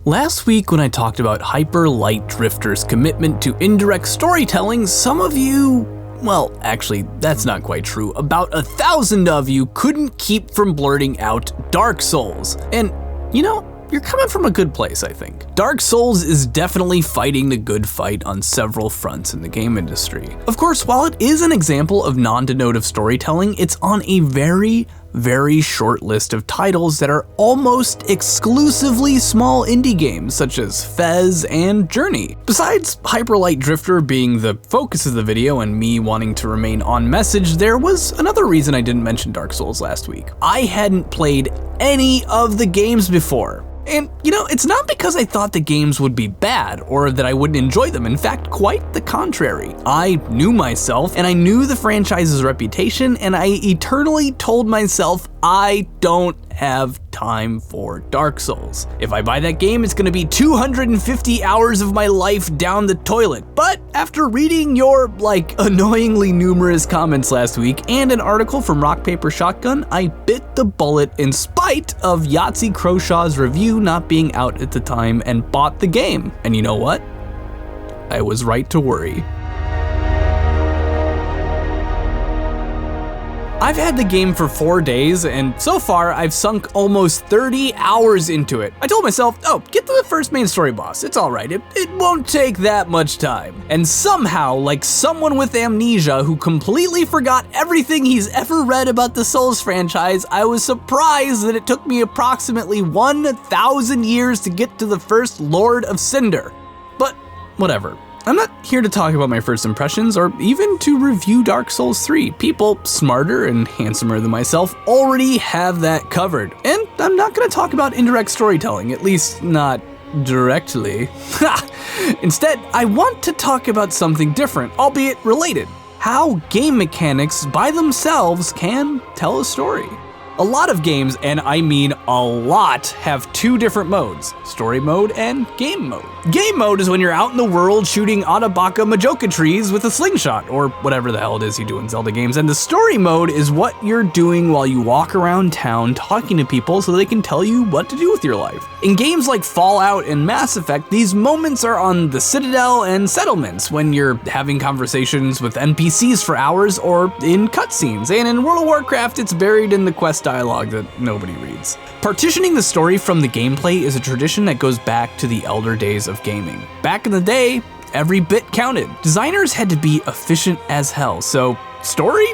Last week when I talked about Hyper Light Drifter's commitment to indirect storytelling, some of you, well, actually, that's not quite true. About 1,000 of you couldn't keep from blurting out Dark Souls. And, you know, you're coming from a good place, I think. Dark Souls is definitely fighting the good fight on several fronts in the game industry. Of course, while it is an example of non-denotive storytelling, it's on a very short list of titles that are almost exclusively small indie games such as Fez and Journey. Besides Hyper Light Drifter being the focus of the video and me wanting to remain on message, there was another reason I didn't mention Dark Souls last week. I hadn't played any of the games before. And, you know, it's not because I thought the games would be bad or that I wouldn't enjoy them. In fact, quite the contrary. I knew myself and I knew the franchise's reputation, and I eternally told myself I don't have time for Dark Souls. If I buy that game, it's gonna be 250 hours of my life down the toilet. But after reading your, annoyingly numerous comments last week and an article from Rock Paper Shotgun, I bit the bullet in spite of Yahtzee Crowshaw's review not being out at the time and bought the game. And you know what? I was right to worry. I've had the game for 4 days, and so far I've sunk almost 30 hours into it. I told myself, oh, get to the first main story boss, it's alright, it won't take that much time. And somehow, like someone with amnesia who completely forgot everything he's ever read about the Souls franchise, I was surprised that it took me approximately 1,000 years to get to the first Lord of Cinder. But whatever. I'm not here to talk about my first impressions or even to review Dark Souls 3. People smarter and handsomer than myself already have that covered. And I'm not going to talk about indirect storytelling, at least not directly. Instead, I want to talk about something different, albeit related. How game mechanics by themselves can tell a story. A lot of games, and I mean a lot, have two different modes, story mode and game mode. Game mode is when you're out in the world shooting Atabaka Majoka trees with a slingshot, or whatever the hell it is you do in Zelda games, and the story mode is what you're doing while you walk around town talking to people so they can tell you what to do with your life. In games like Fallout and Mass Effect, these moments are on the Citadel and settlements, when you're having conversations with NPCs for hours or in cutscenes, and in World of Warcraft it's buried in the quest dialogue that nobody reads. Partitioning the story from the gameplay is a tradition that goes back to the elder days of gaming. Back in the day, every bit counted. Designers had to be efficient as hell, so story?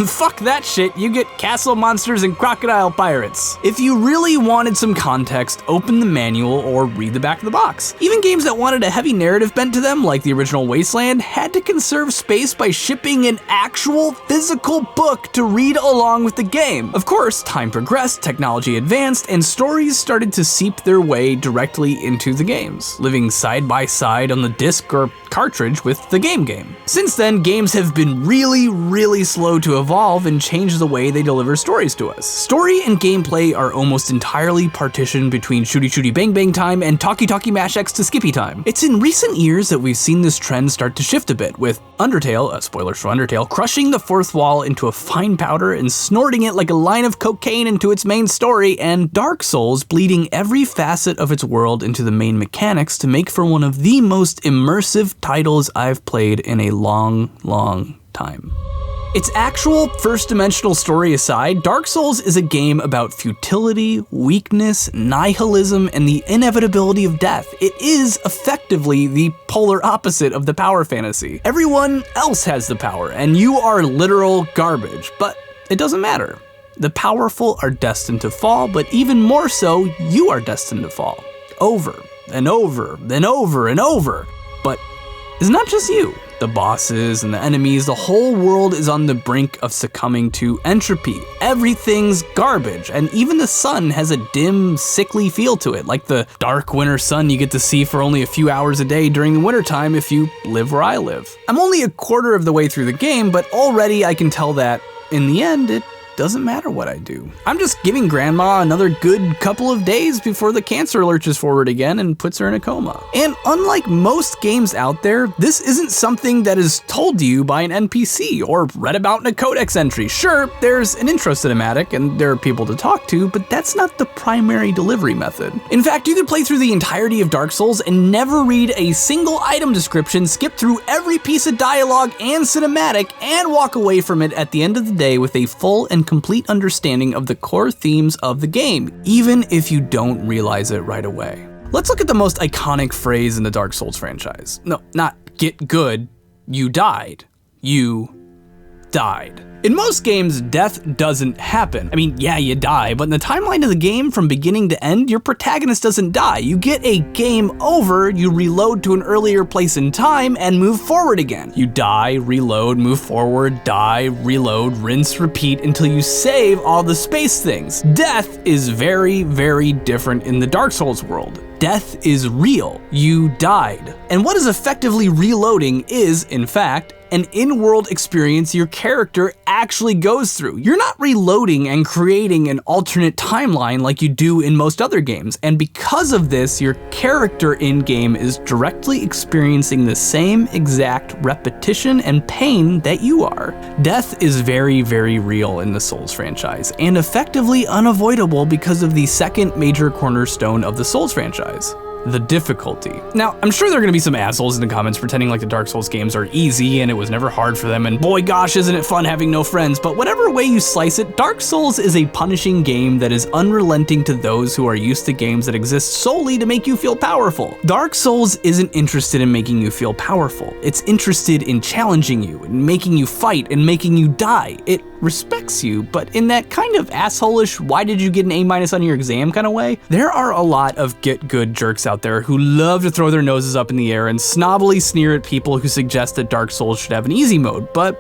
Fuck that shit, you get castle monsters and crocodile pirates. If you really wanted some context, open the manual or read the back of the box. Even games that wanted a heavy narrative bent to them, like the original Wasteland, had to conserve space by shipping an actual physical book to read along with the game. Of course, time progressed, technology advanced, and stories started to seep their way directly into the games, living side by side on the disc or cartridge with the game. Since then, games have been really slow to evolve and change the way they deliver stories to us. Story and gameplay are almost entirely partitioned between shooty bang bang time and talkie mash X to skippy time. It's in recent years that we've seen this trend start to shift a bit, with Undertale, spoilers for Undertale, crushing the fourth wall into a fine powder and snorting it like a line of cocaine into its main story, and Dark Souls bleeding every facet of its world into the main mechanics to make for one of the most immersive titles I've played in a long time. Its actual first-dimensional story aside, Dark Souls is a game about futility, weakness, nihilism, and the inevitability of death. It is effectively the polar opposite of the power fantasy. Everyone else has the power, and you are literal garbage, but it doesn't matter. The powerful are destined to fall, but even more so, you are destined to fall. Over and over and over and over. But it's not just you. The bosses and the enemies, the whole world is on the brink of succumbing to entropy. Everything's garbage, and even the sun has a dim, sickly feel to it, like the dark winter sun you get to see for only a few hours a day during the wintertime if you live where I live. I'm only a quarter of the way through the game, but already I can tell that, in the end, it doesn't matter what I do. I'm just giving grandma another good couple of days before the cancer lurches forward again and puts her in a coma. And unlike most games out there, this isn't something that is told to you by an NPC or read about in a codex entry. Sure, there's an intro cinematic and there are people to talk to, but that's not the primary delivery method. In fact, you could play through the entirety of Dark Souls and never read a single item description, skip through every piece of dialogue and cinematic, and walk away from it at the end of the day with a full and complete understanding of the core themes of the game, even if you don't realize it right away. Let's look at the most iconic phrase in the Dark Souls franchise. No, not get good, you died. You died. In most games, death doesn't happen. I mean, yeah, you die, but in the timeline of the game, from beginning to end, your protagonist doesn't die. You get a game over, you reload to an earlier place in time, and move forward again. You die, reload, move forward, die, reload, rinse, repeat, until you save all the space things. Death is very, very different in the Dark Souls world. Death is real. You died. And what is effectively reloading is, in fact, an in-world experience your character actually goes through. You're not reloading and creating an alternate timeline like you do in most other games, and because of this, your character in-game is directly experiencing the same exact repetition and pain that you are. Death is very, very real in the Souls franchise, and effectively unavoidable because of the second major cornerstone of the Souls franchise: the difficulty. Now, I'm sure there are gonna be some assholes in the comments pretending like the Dark Souls games are easy and it was never hard for them, and boy gosh, isn't it fun having no friends, but whatever way you slice it, Dark Souls is a punishing game that is unrelenting to those who are used to games that exist solely to make you feel powerful. Dark Souls isn't interested in making you feel powerful. It's interested in challenging you, and making you fight, and making you die. It respects you, but in that kind of asshole-ish, why did you get an A- on your exam kind of way? There are a lot of get-good jerks out there who love to throw their noses up in the air and snobbily sneer at people who suggest that Dark Souls should have an easy mode, but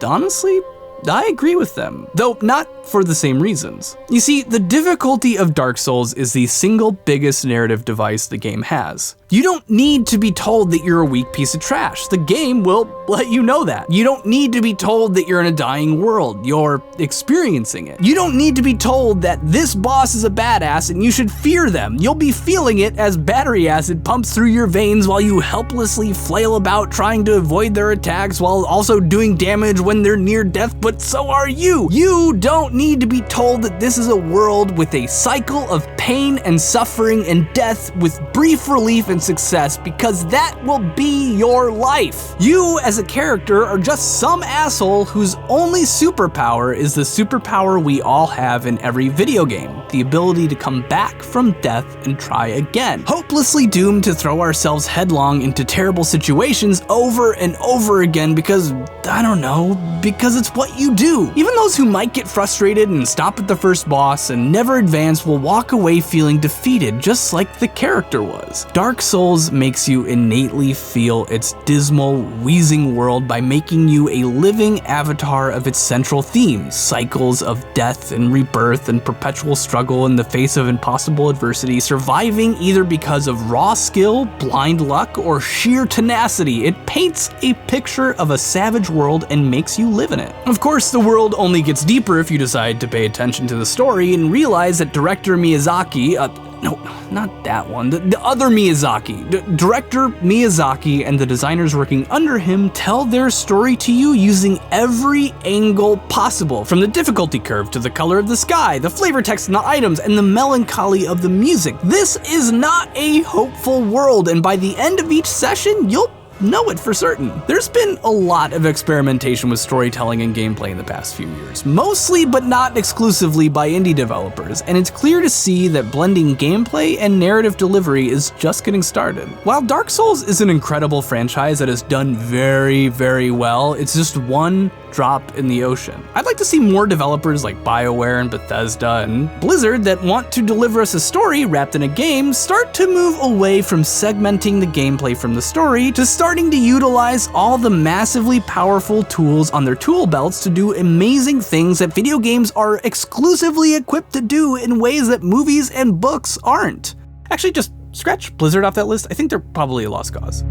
honestly, I agree with them, though not for the same reasons. You see, the difficulty of Dark Souls is the single biggest narrative device the game has. You don't need to be told that you're a weak piece of trash. The game will let you know that. You don't need to be told that you're in a dying world. You're experiencing it. You don't need to be told that this boss is a badass and you should fear them. You'll be feeling it as battery acid pumps through your veins while you helplessly flail about trying to avoid their attacks while also doing damage when they're near death, but so are you. You don't need to be told that this is a world with a cycle of pain and suffering and death with brief relief and success, because that will be your life. You as a character are just some asshole whose only superpower is the superpower we all have in every video game: the ability to come back from death and try again, hopelessly doomed to throw ourselves headlong into terrible situations over and over again because, I don't know, because it's what you do. Even those who might get frustrated and stop at the first boss and never advance will walk away feeling defeated, just like the character was. Dark Souls makes you innately feel its dismal, wheezing world by making you a living avatar of its central themes: cycles of death and rebirth and perpetual struggle in the face of impossible adversity, surviving either because of raw skill, blind luck, or sheer tenacity. It paints a picture of a savage world and makes you live in it. Of course, the world only gets deeper if you decide to pay attention to the story and realize that director Miyazaki, no, not that one, the other Miyazaki. Director Miyazaki and the designers working under him tell their story to you using every angle possible, from the difficulty curve to the color of the sky, the flavor text in the items, and the melancholy of the music. This is not a hopeful world, and by the end of each session, you'll know it for certain. There's been a lot of experimentation with storytelling and gameplay in the past few years, mostly but not exclusively by indie developers, and it's clear to see that blending gameplay and narrative delivery is just getting started. While Dark Souls is an incredible franchise that has done very, very well, it's just one drop in the ocean. I'd like to see more developers like BioWare and Bethesda and Blizzard that want to deliver us a story wrapped in a game start to move away from segmenting the gameplay from the story to starting to utilize all the massively powerful tools on their tool belts to do amazing things that video games are exclusively equipped to do in ways that movies and books aren't. Actually, just scratch Blizzard off that list. I think they're probably a lost cause.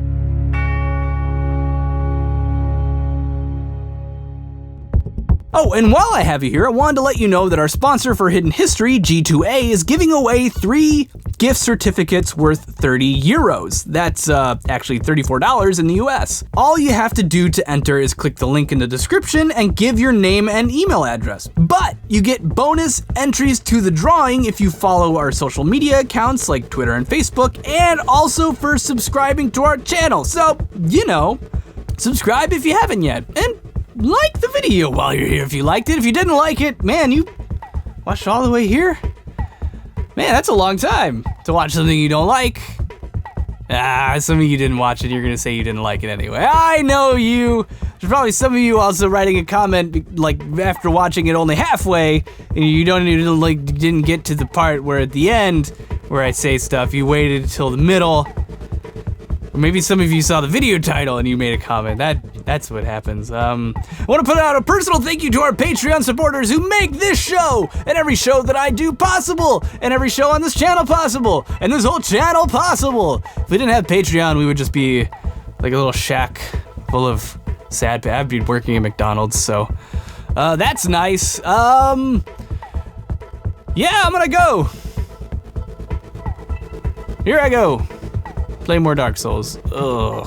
Oh, and while I have you here, I wanted to let you know that our sponsor for Hidden History, G2A, is giving away 3 gift certificates worth 30 euros. That's actually $34 in the US. All you have to do to enter is click the link in the description and give your name and email address. But you get bonus entries to the drawing if you follow our social media accounts like Twitter and Facebook, and also for subscribing to our channel. So, subscribe if you haven't yet. And like the video while you're here if you liked it. If you didn't like it, man, you watched all the way here? Man, that's a long time to watch something you don't like. Some of you didn't watch it, you're gonna say you didn't like it anyway. I know you. There's probably some of you also writing a comment like after watching it only halfway, and you didn't get to the part where at the end where I say stuff, you waited until the middle. Or maybe some of you saw the video title and you made a comment. That's what happens. I want to put out a personal thank you to our Patreon supporters who make this show and every show that I do possible, and every show on this channel possible, and this whole channel possible. If we didn't have Patreon, we would just be like a little shack full of sad. I'd be working at McDonald's, so that's nice. Yeah, I'm gonna go. Here I go. Play more Dark Souls. Ugh.